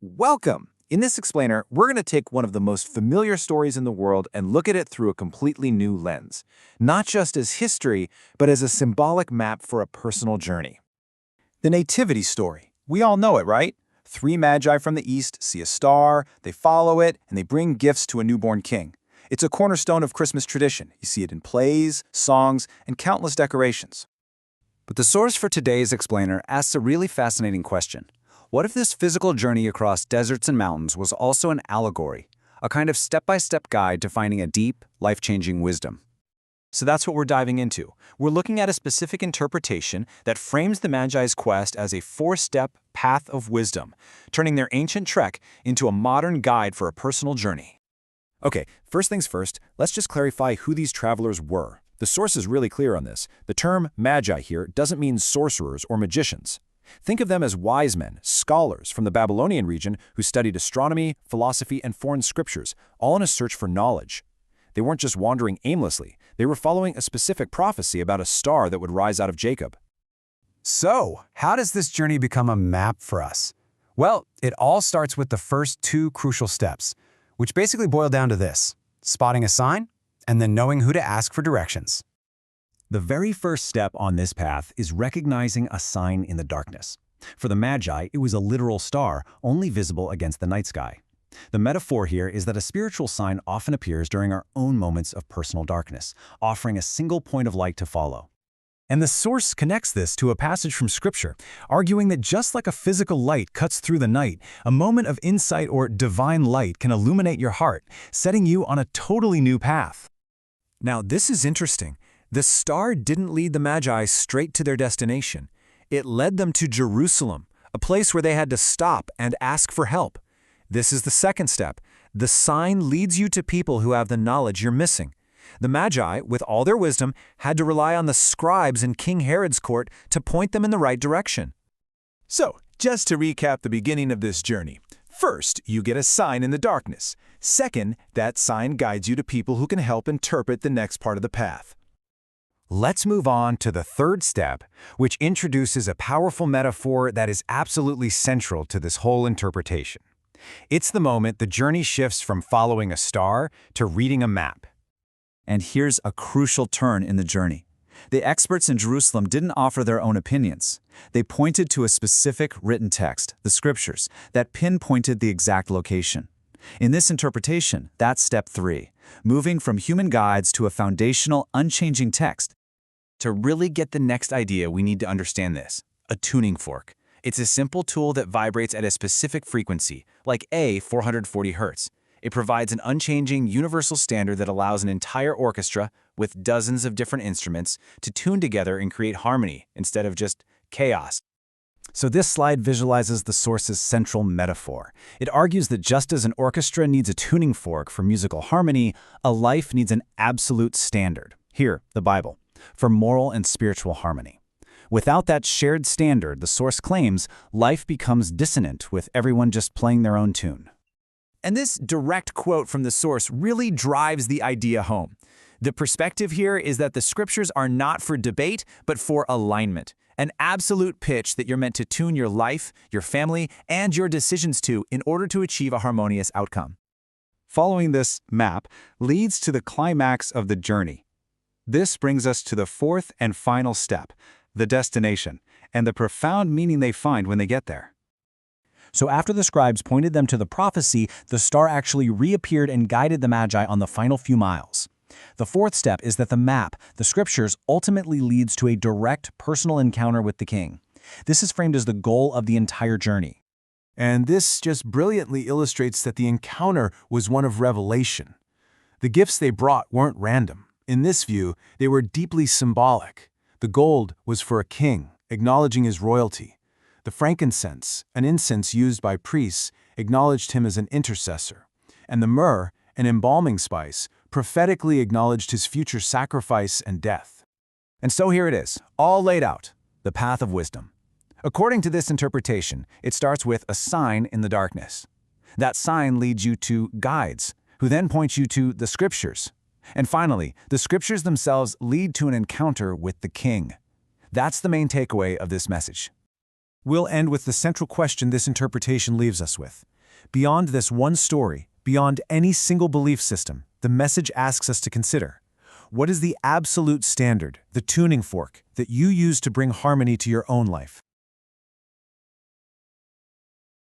Welcome! In this explainer, we're going to take one of the most familiar stories in the world and look at it through a completely new lens. Not just as history, but as a symbolic map for a personal journey. The Nativity story. We all know it, right? Three magi from the east see a star, they follow it, and they bring gifts to a newborn king. It's a cornerstone of Christmas tradition. You see it in plays, songs, and countless decorations. But the source for today's explainer asks a really fascinating question. What if this physical journey across deserts and mountains was also an allegory, a kind of step-by-step guide to finding a deep, life-changing wisdom? So that's what we're diving into. We're looking at a specific interpretation that frames the Magi's quest as a four-step path of wisdom, turning their ancient trek into a modern guide for a personal journey. Okay, first things first, let's just clarify who these travelers were. The source is really clear on this. The term magi here doesn't mean sorcerers or magicians. Think of them as wise men, scholars from the Babylonian region who studied astronomy, philosophy, and foreign scriptures, all in a search for knowledge. They weren't just wandering aimlessly, they were following a specific prophecy about a star that would rise out of Jacob. So, how does this journey become a map for us? Well, it all starts with the first two crucial steps, which basically boil down to this: spotting a sign, and then knowing who to ask for directions. The very first step on this path is recognizing a sign in the darkness. For the Magi, it was a literal star, only visible against the night sky. The metaphor here is that a spiritual sign often appears during our own moments of personal darkness, offering a single point of light to follow. And the source connects this to a passage from Scripture, arguing that just like a physical light cuts through the night, a moment of insight or divine light can illuminate your heart, setting you on a totally new path. Now, this is interesting. The star didn't lead the Magi straight to their destination. It led them to Jerusalem, a place where they had to stop and ask for help. This is the second step. The sign leads you to people who have the knowledge you're missing. The Magi, with all their wisdom, had to rely on the scribes in King Herod's court to point them in the right direction. So, just to recap the beginning of this journey. First, you get a sign in the darkness. Second, that sign guides you to people who can help interpret the next part of the path. Let's move on to the third step, which introduces a powerful metaphor that is absolutely central to this whole interpretation. It's the moment the journey shifts from following a star to reading a map. And here's a crucial turn in the journey. The experts in Jerusalem didn't offer their own opinions. They pointed to a specific written text, the Scriptures, that pinpointed the exact location. In this interpretation, that's step 3, moving from human guides to a foundational, unchanging text. To really get the next idea, we need to understand this: a tuning fork. It's a simple tool that vibrates at a specific frequency, like A 440 Hz. It provides an unchanging, universal standard that allows an entire orchestra, with dozens of different instruments, to tune together and create harmony instead of just chaos. So this slide visualizes the source's central metaphor. It argues that just as an orchestra needs a tuning fork for musical harmony, a life needs an absolute standard, here, the Bible, for moral and spiritual harmony. Without that shared standard, the source claims, life becomes dissonant with everyone just playing their own tune. And this direct quote from the source really drives the idea home. The perspective here is that the Scriptures are not for debate, but for alignment. An absolute pitch that you're meant to tune your life, your family, and your decisions to in order to achieve a harmonious outcome. Following this map leads to the climax of the journey. This brings us to the fourth and final step, the destination, and the profound meaning they find when they get there. So after the scribes pointed them to the prophecy, the star actually reappeared and guided the Magi on the final few miles. The fourth step is that the map, the Scriptures, ultimately leads to a direct personal encounter with the king. This is framed as the goal of the entire journey. And this just brilliantly illustrates that the encounter was one of revelation. The gifts they brought weren't random. In this view, they were deeply symbolic. The gold was for a king, acknowledging his royalty. The frankincense, an incense used by priests, acknowledged him as an intercessor. And the myrrh, an embalming spice, prophetically acknowledged his future sacrifice and death. And so here it is, all laid out, the path of wisdom. According to this interpretation, it starts with a sign in the darkness. That sign leads you to guides, who then point you to the Scriptures. And finally, the Scriptures themselves lead to an encounter with the King. That's the main takeaway of this message. We'll end with the central question this interpretation leaves us with. Beyond this one story, beyond any single belief system, the message asks us to consider: what is the absolute standard, the tuning fork, that you use to bring harmony to your own life?